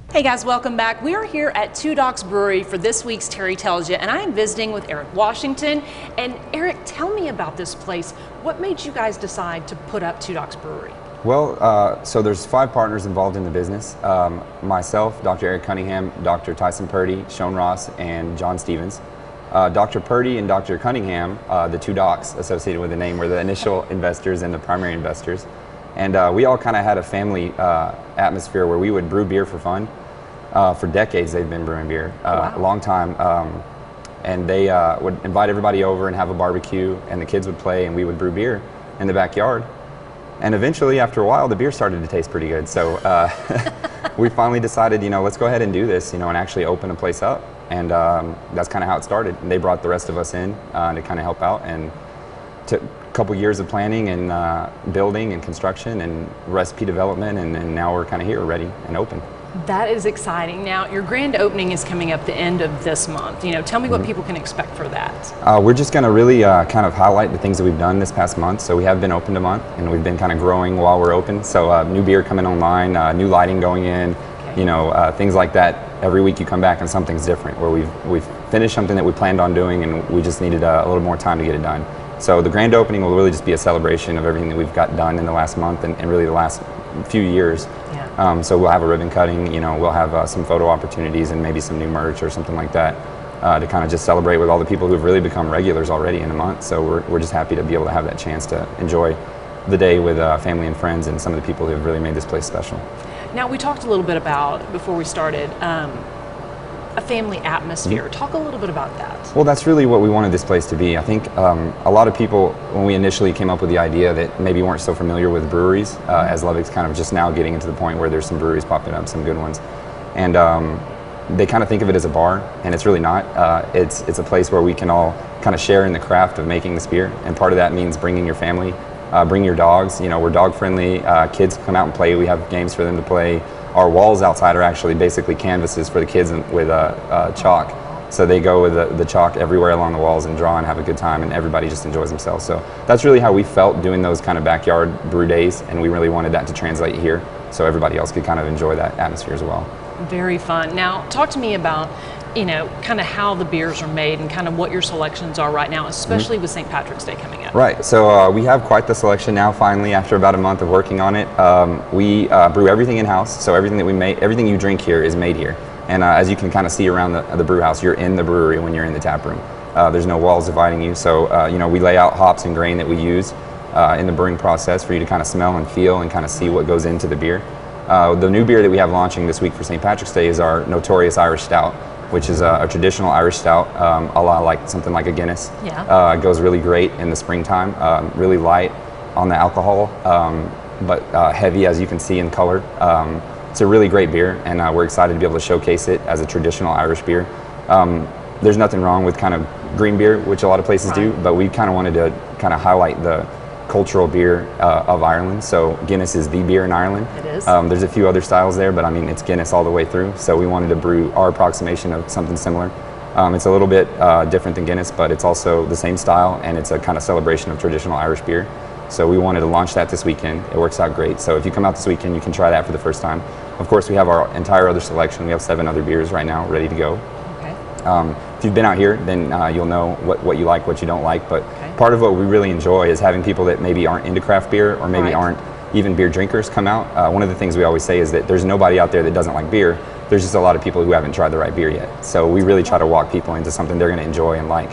Hey guys, welcome back. We are here at Two Docs Brewery for this week's Terry Tells You, and I am visiting with Eric Washington. And Eric, tell me about this place. What made you guys decide to put up Two Docs Brewery? Well, so there's 5 partners involved in the business. Myself, Dr. Eric Cunningham, Dr. Tyson Purdy, Sean Ross, and John Stevens. Dr. Purdy and Dr. Cunningham, the 2 docs associated with the name, were the initial investors and the primary investors. And we all kind of had a family atmosphere where we would brew beer for fun. For decades they've been brewing beer, a long time. And they would invite everybody over and have a barbecue, and the kids would play and we would brew beer in the backyard. And eventually, after a while, the beer started to taste pretty good. So we finally decided, let's go ahead and do this, and actually open a place up. And that's kind of how it started. And they brought the rest of us in to kind of help out, and took a couple years of planning and building and construction and recipe development, and now we're kind of here, ready and open. That is exciting. Now, your grand opening is coming up the end of this month. Tell me what people can expect for that. We're just going to really kind of highlight the things that we've done this past month. So we have been open a month, and we've been kind of growing while we're open. So new beer coming online, new lighting going in, things like that. Every week you come back and something's different, where we've finished something that we planned on doing, and we just needed a little more time to get it done. So the grand opening will really just be a celebration of everything that we've got done in the last month and really the last few years. Yeah. So we'll have a ribbon cutting, we'll have some photo opportunities and maybe some new merch or something like that to kind of just celebrate with all the people who've really become regulars already in a month. So we're just happy to be able to have that chance to enjoy the day with family and friends and some of the people who have really made this place special. Now, we talked a little bit about, before we started, a family atmosphere. Mm-hmm. Talk a little bit about that. Well, that's really what we wanted this place to be. I think a lot of people, when we initially came up with the idea, that maybe weren't so familiar with breweries, as Lubbock's kind of just now getting into the point where there's some breweries popping up, some good ones. And they kind of think of it as a bar, and it's really not. It's a place where we can all kind of share in the craft of making this beer, and part of that means bringing your family, bring your dogs. We're dog friendly. Kids come out and play. We have games for them to play. Our walls outside are actually basically canvases for the kids with chalk. So they go with the chalk everywhere along the walls and draw and have a good time, and everybody just enjoys themselves. So that's really how we felt doing those kind of backyard brew days, and we really wanted that to translate here so everybody else could kind of enjoy that atmosphere as well. Very fun. Now, talk to me about kind of how the beers are made and kind of what your selections are right now, especially with St. Patrick's Day coming up. Right, so we have quite the selection now, finally, after about a month of working on it. We brew everything in-house, so everything that we make, everything you drink here is made here. And as you can kind of see around the brew house, you're in the brewery when you're in the tap room. There's no walls dividing you, so we lay out hops and grain that we use in the brewing process for you to kind of smell and feel and kind of see what goes into the beer. The new beer that we have launching this week for St. Patrick's Day is our notorious Irish Stout, which is a traditional Irish stout, a la like something like a Guinness. Yeah. It goes really great in the springtime, really light on the alcohol, but heavy, as you can see, in color. It's a really great beer, and we're excited to be able to showcase it as a traditional Irish beer. There's nothing wrong with kind of green beer, which a lot of places do, but we kind of wanted to kind of highlight the cultural beer of Ireland. So Guinness is the beer in Ireland. It is. There's a few other styles there, but I mean, it's Guinness all the way through. So we wanted to brew our approximation of something similar. It's a little bit different than Guinness, but it's also the same style, and it's a kind of celebration of traditional Irish beer. So we wanted to launch that this weekend. It works out great. So if you come out this weekend, you can try that for the first time. Of course, we have our entire other selection. We have 7 other beers right now ready to go. Okay. If you've been out here, then you'll know what you like, what you don't like. But part of what we really enjoy is having people that maybe aren't into craft beer or maybe aren't even beer drinkers come out. One of the things we always say is that there's nobody out there that doesn't like beer. There's just a lot of people who haven't tried the right beer yet. So we really try to walk people into something they're going to enjoy and like.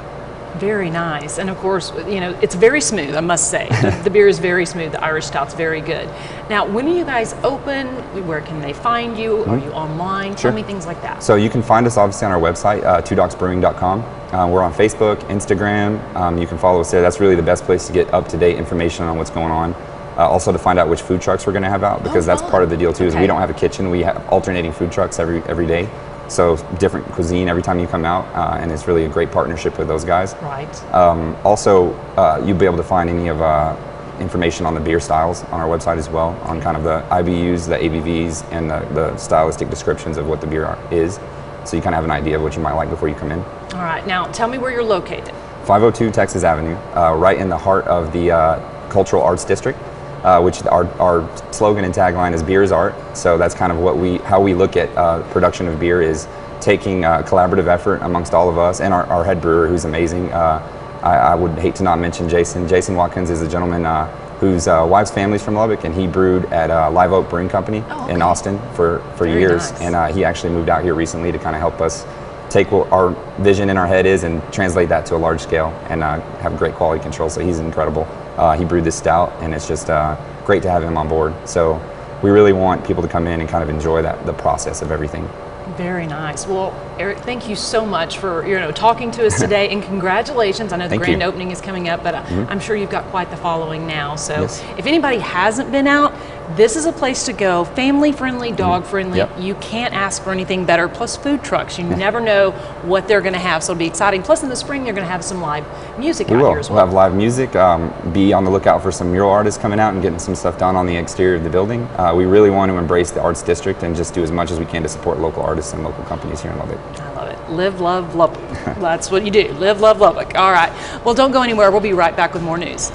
Very nice. And of course, it's very smooth, I must say. The beer is very smooth. The Irish Stout's very good. Now, when are you guys open? Where can they find you? Are you online? Tell me things like that. So you can find us obviously on our website, twodocsbrewing.com. We're on Facebook, Instagram. You can follow us there. That's really the best place to get up-to-date information on what's going on. Also to find out which food trucks we're going to have out, because that's part of the deal too, is we don't have a kitchen. We have alternating food trucks every day. So different cuisine every time you come out, and it's really a great partnership with those guys. Right. Also, you'll be able to find any of information on the beer styles on our website as well, on kind of the IBUs, the ABVs, and the stylistic descriptions of what the beer is. So you kind of have an idea of what you might like before you come in. All right. Now, tell me where you're located. 502 Texas Avenue, right in the heart of the Cultural Arts District. which our slogan and tagline is "Beer is art." So that's kind of how we look at production of beer, is taking collaborative effort amongst all of us and our head brewer, who's amazing. I would hate to not mention Jason. Jason Watkins is a gentleman whose wife's family's from Lubbock, and he brewed at Live Oak Brewing Company in Austin for years. Nice. And he actually moved out here recently to kind of help us take what our vision in our head is and translate that to a large scale and have great quality control. So he's incredible. He brewed this stout, and it's just great to have him on board. So we really want people to come in and kind of enjoy the process of everything. Very nice. Well, Eric, thank you so much for talking to us today, and congratulations. I know the grand opening is coming up, but I'm sure you've got quite the following now. So if anybody hasn't been out, this is a place to go. Family friendly, dog friendly. Yep. You can't ask for anything better. Plus food trucks. You never know what they're going to have, so it'll be exciting. Plus in the spring, they're going to have some live music out here as well. We'll have live music. Be on the lookout for some mural artists coming out and getting some stuff done on the exterior of the building. We really want to embrace the arts district and just do as much as we can to support local artists and local companies here in Lubbock. I love it. Live, love, Lubbock. That's what you do. Live, love, Lubbock. All right. Well, don't go anywhere. We'll be right back with more news.